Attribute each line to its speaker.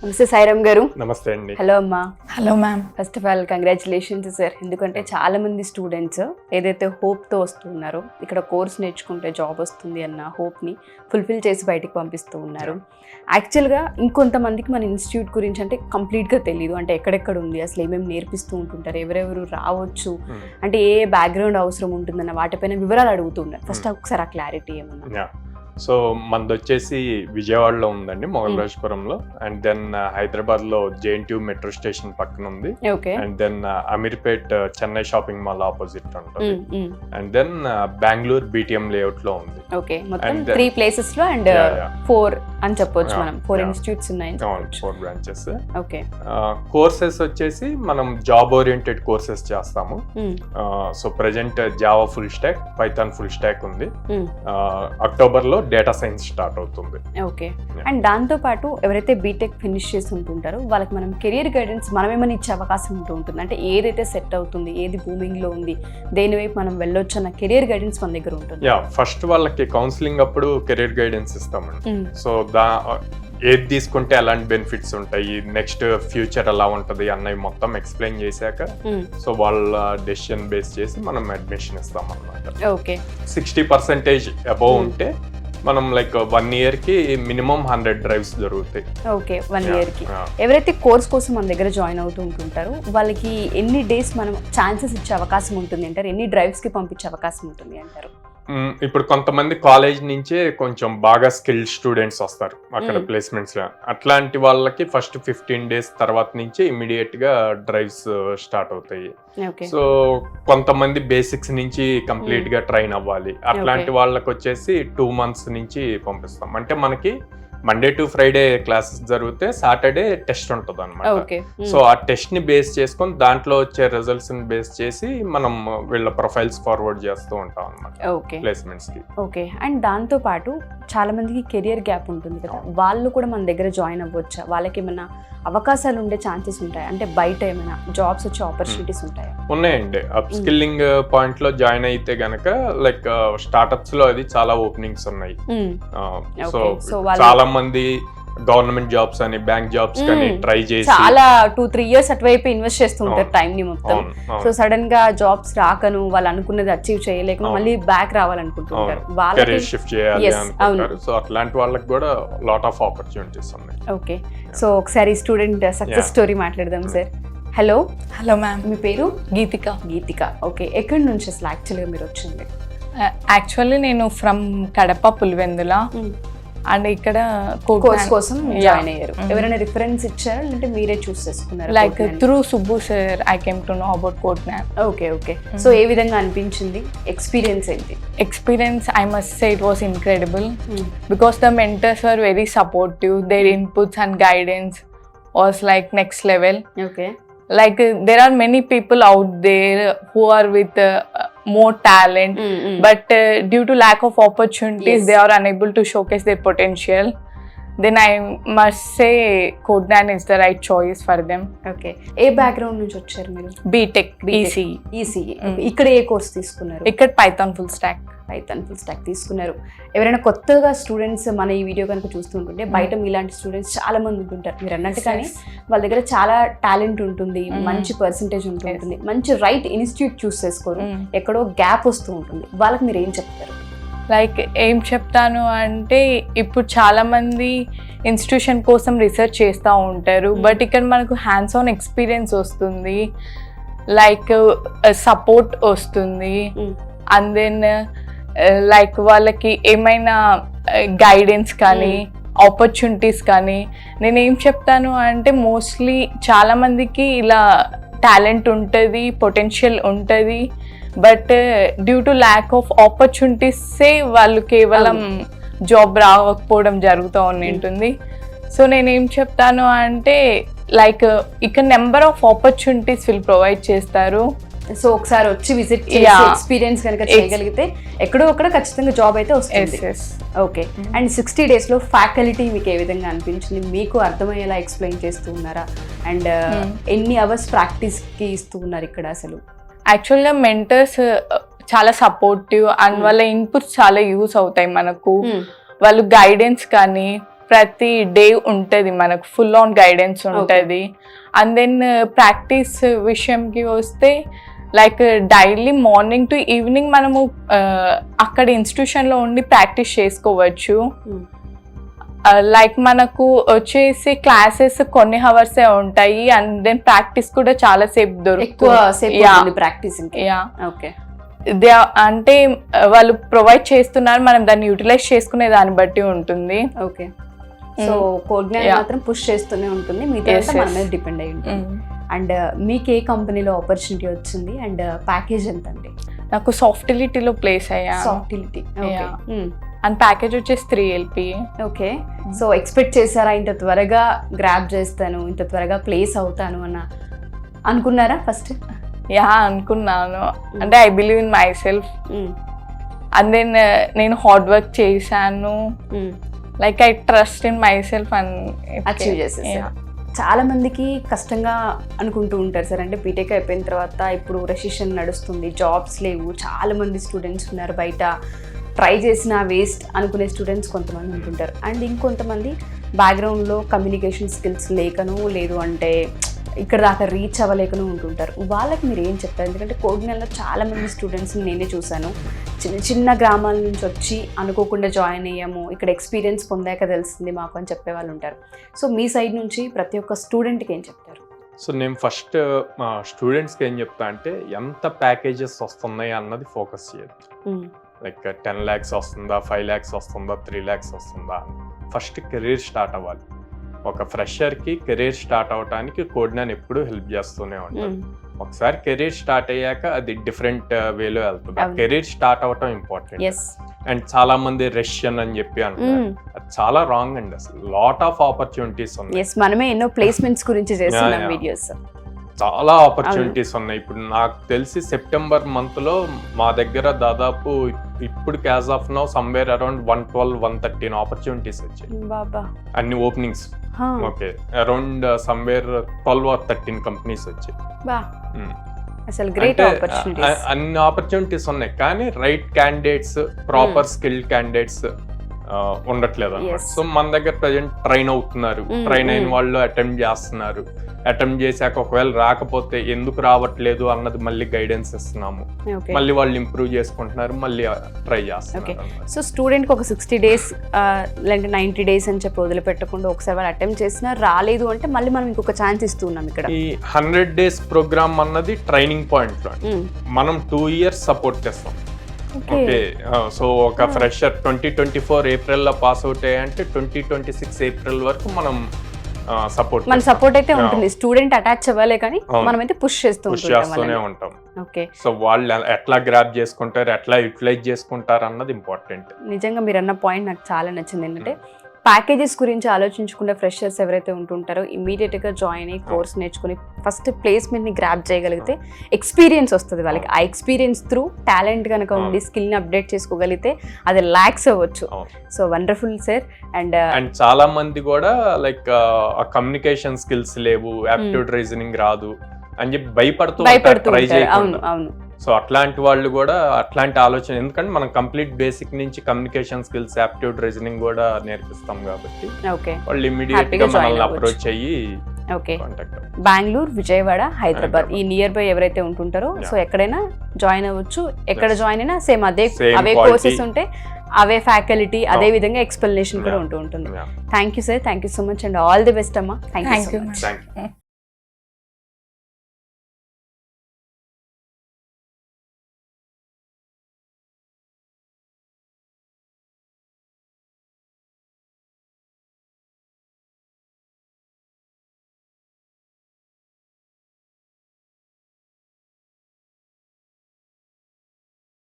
Speaker 1: నమస్తే సాయిరామ్ గారు.
Speaker 2: నమస్తే అండి.
Speaker 1: హలో అమ్మా.
Speaker 3: Hello ma'am.
Speaker 1: First of all congratulations sir. ఎందుకంటే చాలా మంది స్టూడెంట్స్ ఏదైతే హోప్తో వస్తున్నారో ఇక్కడ కోర్స్ నేర్చుకుంటే జాబ్ వస్తుంది అన్న హోప్ని ఫుల్ఫిల్ చేసి బయటికి పంపిస్తూ ఉన్నారు. యాక్చువల్గా ఇంకొంతమందికి మన ఇన్స్టిట్యూట్ గురించి అంటే కంప్లీట్గా తెలియదు, అంటే ఎక్కడెక్కడ ఉంది, అసలు ఏమేమి నేర్పిస్తూ ఉంటుంటారు, ఎవరెవరు రావచ్చు, అంటే ఏ బ్యాక్గ్రౌండ్ అవసరం ఉంటుందన్న వాటిపైన వివరాలు అడుగుతున్నారు. ఫస్ట్ ఒకసారి ఆ క్లారిటీ ఏమన్నా.
Speaker 2: సో మనది వచ్చేసి విజయవాడలో ఉందండి, మొగల్రాజపురంలో. అండ్ దెన్ హైదరాబాద్లో JNTU మెట్రో స్టేషన్ పక్కన ఉంది. And then Ameerpet Chennai shopping mall opposite ఉంటుంది. And then Bengaluru BTM layout లో ఉంది.
Speaker 1: ఓకే, మొత్తం 3 ప్లేసెస్ లో అండ్ 4 అని చెప్పొచ్చు మనం. 4 ఇన్స్టిట్యూట్స్ ఉన్నాయి.
Speaker 2: 4 బ్రాంచెస్.
Speaker 1: ఓకే,
Speaker 2: కోర్సెస్ వచ్చేసి మనం జాబ్ ఓరియంటెడ్ కోర్సెస్ చేస్తాము. So present Java full stock, Python full stock ఉంది. అక్టోబర్ లో డేటా సైన్స్ స్టార్ట్ అవుతుంది.
Speaker 1: ఓకే, అండ్ దాంతో పాటు ఎవరైతే బీటెక్ ఫినిష్ చేసి ఉంటుంటారో వాళ్ళకి మనం కెరియర్ గైడెన్స్ మనమేమని ఇచ్చే అవకాశం ఉంటుంది. అంటే ఏదైతే సెట్ అవుతుంది, ఏది బూమింగ్ లో ఉంది, దేని వైపు మనం వెళ్ళొచ్చు అన్న కెరియర్ గైడెన్స్ మన దగ్గర ఉంటుంది.
Speaker 2: ఫస్ట్ వాళ్ళకి కౌన్సిలింగ్ అప్పుడు కెరియర్ గైడెన్స్ ఇస్తామండి. సో ఏది తీసుకుంటే ఎలాంటి బెనిఫిట్స్ ఉంటాయి, నెక్స్ట్ ఫ్యూచర్ ఎలా ఉంటది అన్నవి మొత్తం ఎక్స్ప్లెయిన్ చేశాక సో వాళ్ళ డెసిషన్ బేస్ చేసి మనం అడ్మిషన్ ఇస్తాం అన్నమాట.
Speaker 1: ఓకే,
Speaker 2: 60% అబోవ్ ఉంటే మనం లైక్ 1 year కి మినిమం 100 డ్రైవ్స్ జరుగుతాయి.
Speaker 1: ఓకే, 1 year కి. ఎవరైతే కోర్స్ కోసం మన దగ్గర జాయిన్ అవుతూ ఉంటుంటారో వాళ్ళకి ఎన్ని డేస్ మనం ఛాన్సెస్ ఇచ్చే అవకాశం ఉంటుంది అంటారు, ఎన్ని డ్రైవ్స్ కి పంపించే అవకాశం ఉంటుంది అంటారు?
Speaker 2: ఇప్పుడు కొంతమంది కాలేజ్ నుంచే కొంచెం బాగా స్కిల్డ్ స్టూడెంట్స్ వస్తారు అక్కడ ప్లేస్మెంట్స్ లో. అట్లాంటి వాళ్ళకి ఫస్ట్ 15 days తర్వాత నుంచి ఇమీడియట్ గా డ్రైవ్స్ స్టార్ట్ అవుతాయి. సో కొంతమంది బేసిక్స్ నుంచి కంప్లీట్ గా ట్రైన్ అవ్వాలి. అట్లాంటి వాళ్ళకి వచ్చేసి 2 months నుంచి పంపిస్తాం. అంటే మనకి మండే టు ఫ్రైడే క్లాసెస్ జరిగితే సాటర్డే టెస్ట్ ఉంటుంది అనమాట. సో ఆ టెస్ట్ ని బేస్ చేసుకొని దాంట్లో వచ్చే రిజల్ట్స్ ని బేస్ చేసి మనం వీళ్ళ ప్రొఫైల్స్ ఫార్వర్డ్ చేస్తూ ఉంటాం అనమాట ప్లేస్మెంట్స్ కి.
Speaker 1: ఓకే, అండ్ దాంతో పాటు చాలా మందికి కెరియర్ గ్యాప్ ఉంటుంది కదా, వాళ్ళు కూడా మన దగ్గర జాయిన్ అవ్వచ్చా? వాళ్ళకి ఏమైనా అవకాశాలు ఉండే ఛాన్సెస్ ఉంటాయి అంటే బయట ఏమైనా జాబ్స్ వచ్చే ఆపర్చునిటీస్ ఉంటాయా?
Speaker 2: ఉన్నాయండి. అప్ స్కిల్లింగ్ పాయింట్ లో జాయిన్ అయితే గనక లైక్ స్టార్ట్అప్స్ లో అది చాలా ఓపెనింగ్స్ ఉన్నాయి. సో చాలా మంది గవర్నమెంట్ జాబ్స్ అని, బ్యాంక్ జాబ్స్ కానీ ట్రై చేసి
Speaker 1: చాలా 2-3 years అటువైపు ఇన్వెస్ట్ చేస్తుంటారు టైం ని మొత్తం. సో సడన్ గా జాబ్స్ రాకను వాళ్ళు అనుకున్నది అచీవ్ చేయలేక మళ్ళీ బ్యాక్ రావాలనుకుంటుంటారు,
Speaker 2: కెరీర్ షిఫ్ట్ చేయాలి అనుకుంటారు. సో అట్లాంటి వాళ్ళకి కూడా లాట్ ఆఫ్ ఆపర్చునిటీస్ ఉన్నాయి.
Speaker 1: ఓకే, సో ఒకసారి స్టూడెంట్ సక్సెస్ స్టోరీ మాట్లాడదాం సార్. హలో.
Speaker 3: Hello ma'am.
Speaker 1: మీ పేరు?
Speaker 3: గీతిక.
Speaker 1: గీతిక. ఓకే, ఎక్కడి నుంచి అసలు యాక్చువల్గా మీరు వచ్చింది?
Speaker 3: యాక్చువల్లీ నేను ఫ్రమ్ కడప పులివెందుల అండ్ ఇక్కడ
Speaker 1: కోర్స్ కోసం జాయిన్ అయ్యారు. ఎవరైనా రిఫరెన్స్ ఇచ్చారా అంటే మీరే చూస్ చేసుకున్నారు?
Speaker 3: Like through Subbu sir I came to know about Codegnan.
Speaker 1: Okay okay, so ఏ విధంగా అనిపించింది, ఎక్స్పీరియన్స్ ఏంటి?
Speaker 3: Experience, I must say it was incredible because the mentors were very supportive. Their inputs and guidance was like next level.
Speaker 1: Okay,
Speaker 3: like there are many people out there who are with more talent, but due to lack of opportunities they are unable to showcase their potential. Then I must say Codenan is the right choice for them.
Speaker 1: Okay, A background నుంచి వచ్చారు మీరు?
Speaker 3: BTech ECE.
Speaker 1: ఇక్కడ ఏ course తీసుకున్నారు?
Speaker 3: ఇక్కడ Python full stack
Speaker 1: తీసుకున్నారు. ఎవరైనా కొత్తగా students మన ఈ వీడియో కనుక చూస్తుంటుంటే బయట మీలాంటి స్టూడెంట్స్ చాలా మంది ఉంటుంటారు. మీరు అన్నట్టు కానీ వాళ్ళ దగ్గర చాలా టాలెంట్ ఉంటుంది, మంచి పర్సంటేజ్ ఉంటుంది, మంచి రైట్ ఇన్స్టిట్యూట్ చూస్ చేసుకోరు, ఎక్కడో గ్యాప్ వస్తూ ఉంటుంది. వాళ్ళకి మీరు ఏం చెప్తారు?
Speaker 3: లైక్ ఏం చెప్తాను అంటే ఇప్పుడు చాలా మంది ఇన్స్టిట్యూషన్ కోసం రీసెర్చ్ చేస్తూ ఉంటారు, బట్ ఇక్కడ మనకు హ్యాండ్స్ ఆన్ ఎక్స్పీరియన్స్ వస్తుంది, లైక్ సపోర్ట్ వస్తుంది. అండ్ దెన్ లైక్ వాళ్ళకి ఏమైనా గైడెన్స్ కానీ ఆపర్చునిటీస్ కానీ. నేనేం చెప్తాను అంటే మోస్ట్లీ చాలా మందికి ఇలా టాలెంట్ ఉంటుంది, పొటెన్షియల్ ఉంటుంది, but due to lack of ఆపర్చునిటీసే వాళ్ళు కేవలం జాబ్ రాకపోవడం జరుగుతూ ఉంటుంది. సో నేనేం చెప్తాను అంటే లైక్ ఇక్కడ నెంబర్ ఆఫ్ ఆపర్చునిటీస్ వీళ్ళు ప్రొవైడ్ చేస్తారు.
Speaker 1: సో ఒకసారి వచ్చి విజిట్ చేసి ఎక్స్పీరియన్స్ కనుక చేయగలిగితే ఎక్కడో అక్కడ ఖచ్చితంగా జాబ్ అయితే వస్తుంది. ఓకే, అండ్ 60 days లో ఫ్యాకల్టీ మీకు ఏ విధంగా అనిపించింది? మీకు అర్థమయ్యేలా ఎక్స్ప్లెయిన్ చేస్తూ ఉన్నారా? అండ్ ఎన్ని అవర్స్ ప్రాక్టీస్కి ఇస్తూ ఉన్నారు ఇక్కడ? అసలు
Speaker 3: యాక్చువల్గా మెంటర్స్ చాలా సపోర్టివ్ అండ్ వాళ్ళ ఇన్పుట్స్ చాలా యూస్ అవుతాయి మనకు. వాళ్ళు గైడెన్స్ కానీ ప్రతి డే ఉంటుంది మనకు ఫుల్ ఆన్ గైడెన్స్ ఉంటుంది. అండ్ దెన్ ప్రాక్టీస్ విషయంకి వస్తే like daily morning to evening మనము అక్కడ ఇన్స్టిట్యూషన్లో ఉండి ప్రాక్టీస్ చేసుకోవచ్చు. లైక్ మనకు వచ్చేసి క్లాసెస్ కొన్ని హవర్సే ఉంటాయి అండ్ దెన్ ప్రాక్టీస్ కూడా చాలా సేపు దొరుకుతుంది.
Speaker 1: ప్రాక్టీస్
Speaker 3: ఓకే అంటే వాళ్ళు ప్రొవైడ్ చేస్తున్నారు, మనం దాన్ని యూటిలైజ్ చేసుకునే దాన్ని బట్టి ఉంటుంది.
Speaker 1: ఓకే సో కోడ్ జ్ఞాన్ మాత్రం పుష్ చేస్తూనే ఉంటుంది, మిగతా మన మీద డిపెండ్ అయి ఉంటుంది. అండ్ మీకు ఏ కంపెనీలో ఆపర్చునిటీ వచ్చింది అండ్ ప్యాకేజ్ ఎంత అండి?
Speaker 3: నాకు సాఫ్టిలిటీలో ప్లేస్ అయ్యా.
Speaker 1: సాఫ్టిలిటీ
Speaker 3: అండ్ ప్యాకేజ్ వచ్చేసి 3 LP.
Speaker 1: ఓకే సో ఎక్స్పెక్ట్ చేశారా ఇంత త్వరగా గ్రాబ్ చేస్తాను, ఇంత త్వరగా ప్లేస్ అవుతాను అన్న అనుకున్నారా ఫస్ట్?
Speaker 3: అనుకున్నాను. అంటే I believe in myself and then నేను హార్డ్ వర్క్ చేశాను. Like I trust in myself and
Speaker 1: achieve చేసేసాను. చాలా మందికి కష్టంగా అనుకుంటూ ఉంటారు సార్, అంటే బీటెక్ అయిపోయిన తర్వాత ఇప్పుడు రెసిషన్ నడుస్తుంది, జాబ్స్ లేవు, చాలా మంది స్టూడెంట్స్ ఉన్నారు బయట, ట్రై చేసిన వేస్ట్ అనుకునే స్టూడెంట్స్ కొంతమంది ఉంటుంటారు. అండ్ ఇంకొంతమంది బ్యాక్గ్రౌండ్లో కమ్యూనికేషన్ స్కిల్స్ లేకను, లేదు అంటే ఇక్కడ దాకా రీచ్ అవ్వలేకను ఉంటుంటారు. వాళ్ళకి మీరు ఏం చెప్తారు? ఎందుకంటే కోడ్ జ్ఞాన్లో చాలా మంది స్టూడెంట్స్ని నేనే చూశాను, చిన్న చిన్న గ్రామాల నుంచి వచ్చి అనుకోకుండా జాయిన్ అయ్యాము, ఇక్కడ ఎక్స్పీరియన్స్ పొందాక తెలిసింది మాకు అని చెప్పే వాళ్ళు ఉంటారు. సో మీ సైడ్ నుంచి ప్రతి ఒక్క స్టూడెంట్కి ఏం చెప్తారు?
Speaker 2: సో నేను ఫస్ట్ మా స్టూడెంట్స్కి ఏం చెప్తా అంటే ఎంత ప్యాకేజెస్ వస్తున్నాయి అన్నది ఫోకస్ చేయొద్దు. లైక్ 10 lakhs వస్తుందా, 5 lakhs వస్తుందా, 3 lakhs వస్తుందా, ఫస్ట్ కెరీర్ స్టార్ట్ అవ్వాలి. ఒక ఫ్రెషర్కి కెరీర్ స్టార్ట్ అవడానికి కోడ్ జ్ఞాన్ ఎప్పుడు హెల్ప్ చేస్తూనే ఉంటుంది. ఒకసారి కెరీర్ స్టార్ట్ అయ్యాక అది డిఫరెంట్ వేలో వెళ్తుంది. కెరీర్ స్టార్ట్ అవటం ఇంపార్టెంట్. అండ్ చాలా మంది రష్యన్ అని చెప్పి అంటారు, అది చాలా రాంగ్ అండి. అసలు లాట్ ఆఫ్ ఆపర్చునిటీస్ ఉన్నాయి.
Speaker 1: మనమే ఎన్నో ప్లేస్మెంట్స్ గురించి చేస్తున్నాం వీడియోస్,
Speaker 2: చాలా ఆపర్చునిటీస్ ఉన్నాయి. ఇప్పుడు నాకు తెలిసి సెప్టెంబర్ మంత్లో మా దగ్గర దాదాపు ఇప్పుడు as of now somewhere around 112-113 opportunities వచ్చాయి, అన్ని openings. Okay around somewhere 12 or 13 companies వచ్చాయి. అన్ని ఆపర్చునిటీస్ ఉన్నాయి, కానీ right candidates, proper skill candidates ఉండట్లేదు అన్నమాట. సో మన దగ్గర ప్రజెంట్ ట్రైన్ అవుతున్నారు, ట్రైన్ అయిన వాళ్ళు అటెంప్ట్ చేస్తున్నారు. అటెంప్ట్ చేశాక ఒకవేళ రాకపోతే ఎందుకు రావట్లేదు అన్నది మళ్ళీ గైడెన్స్ ఇస్తున్నాము, మళ్ళీ వాళ్ళు ఇంప్రూవ్ చేసుకుంటున్నారు, మళ్ళీ ట్రై చేస్తున్నారు.
Speaker 1: సో స్టూడెంట్కి ఒక 60 days లేదంటే 90 days అని చెప్పి వదిలిపెట్టకుండా ఒకసారి వాళ్ళు అటెంప్ట్ చేసినా రాలేదు అంటే మళ్ళీ మనం ఇంకొక ఛాన్స్ ఇస్తున్నాం. ఇక్కడ
Speaker 2: ఈ 100 days ప్రోగ్రామ్ అన్నది ట్రైనింగ్ పాయింట్ లో మనం 2 years సపోర్ట్ చేస్తాం. ఓకే సో ఒక ఫ్రెషర్ 2024 ఏప్రిల్లో పాస్ అవుట్ అయ్యంటే 2026 ఏప్రిల్ వరకు మనం
Speaker 1: సపోర్ట్ అయితే ఉంటుంది. స్టూడెంట్ అటాచ్ అవ్వలే కానీ మనమైతే పుష్
Speaker 2: చేస్తూనే ఉంటాం.
Speaker 1: ఓకే
Speaker 2: సో వాళ్ళు ఎట్లా గ్రాబ్ చేసుకుంటారు, ఎట్లా యూటిలైజ్ చేసుకుంటారు అన్నది ఇంపార్టెంట్.
Speaker 1: నిజంగా మీరు అన్న పాయింట్ నాకు చాలా నచ్చింది. ఏంటంటే ప్యాకేజెస్ గురించి ఆలోచించకుండా ఫ్రెషర్స్ ఎవరైతే ఉంటుంటారో ఇమీడియట్గా జాయిన్ అయ్యి కోర్స్ నేర్చుకుని ఫస్ట్ ప్లేస్మెంట్ని గ్రాప్ చేయగలిగితే ఎక్స్పీరియన్స్ వస్తుంది వాళ్ళకి. ఆ ఎక్స్పీరియన్స్ త్రూ టాలెంట్ కనుక ఉండి స్కిల్ని అప్డేట్ చేసుకోగలిగితే అది ల్యాక్స్ అవ్వచ్చు. So wonderful sir. అండ్
Speaker 2: చాలా మంది కూడా లైక్ కమ్యూనికేషన్ స్కిల్స్ లేవు, యాప్టిట్యూడ్ రీజనింగ్ రాదు అని చెప్పి భయపడుతూ ట్రై చేయకుండా.
Speaker 1: అవును.
Speaker 2: సో అట్లాంటి వాళ్ళు కూడా అట్లాంటి ఆలోచన, ఎందుకంటే మనం కంప్లీట్ బేసిక్ నుంచి కమ్యూనికేషన్ స్కిల్స్, యాప్టిట్యూడ్ రీజనింగ్ కూడా నేర్పిస్తాం కాబట్టి వాళ్ళు ఇమ్మీడియట్ గా మనల్ని అప్రోచ్ అయ్యి
Speaker 1: బెంగళూరు, విజయవాడ, హైదరాబాద్ ఈ నియర్ బై ఎవరైతే ఉంటుంటారో సో ఎక్కడైనా జాయిన్ అవ్వచ్చు. ఎక్కడ జాయిన్ అయినా సేమ్ అవే కోర్సెస్ ఉంటే అవే ఫ్యాకల్టీ, అదే విధంగా ఎక్స్ప్లెనేషన్ కూడా ఉంటుంది. Thank you sir, thank you so much and all the best అమ్మా. Thank you.